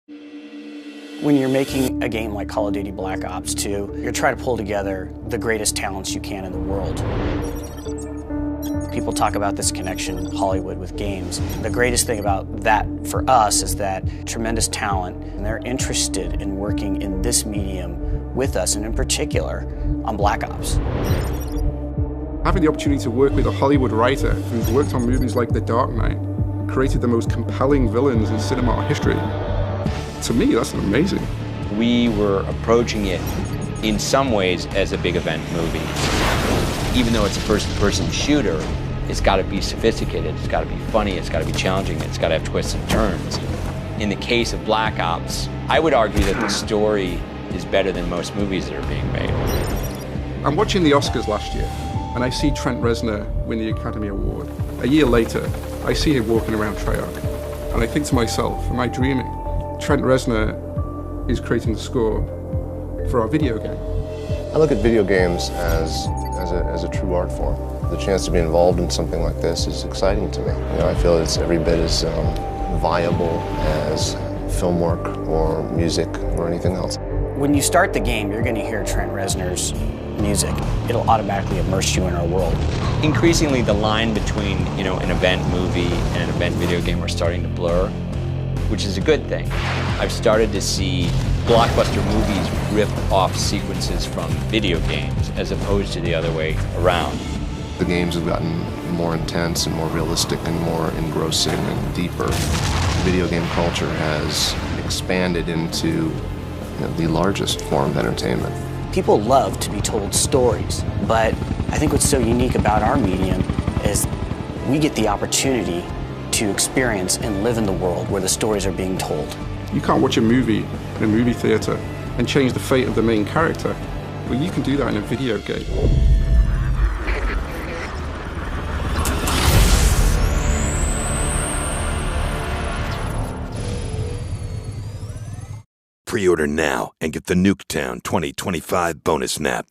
When you're making a game like Call of Duty Black Ops 2, you're trying to pull together the greatest talents you can in the world. People talk about this connection, Hollywood with games. The greatest thing about that for us is that tremendous talent, and they're interested in working in this medium with us, and in particular, on Black Ops. Having the opportunity to work with a Hollywood writer who's worked on movies like The Dark Knight, created the most compelling villains in cinema history, to me, that's amazing. We were approaching it in some ways as a big event movie. Even though it's a first-person shooter, it's got to be sophisticated, it's got to be funny, it's got to be challenging, it's got to have twists and turns. In the case of Black Ops, I would argue that the story is better than most movies that are being made. I'm watching the Oscars last year, and I see Trent Reznor win the Academy Award. A year later, I see him walking around Treyarch, and I think to myself, am I dreaming? Trent Reznor is creating the score for our video game. I look at video games as a true art form. The chance to be involved in something like this is exciting to me. You know, I feel it's every bit as viable as film work or music or anything else. When you start the game, you're going to hear Trent Reznor's music. It'll automatically immerse you in our world. Increasingly, the line between, an event movie and an event video game are starting to blur, which is a good thing. I've started to see blockbuster movies rip off sequences from video games as opposed to the other way around. The games have gotten more intense and more realistic and more engrossing and deeper. Video game culture has expanded into the largest form of entertainment. People love to be told stories, but I think what's so unique about our medium is we get the opportunity to experience and live in the world where the stories are being told. You can't watch a movie in a movie theater and change the fate of the main character. Well, you can do that in a video game. Pre-order now and get the Nuketown 2025 bonus nap.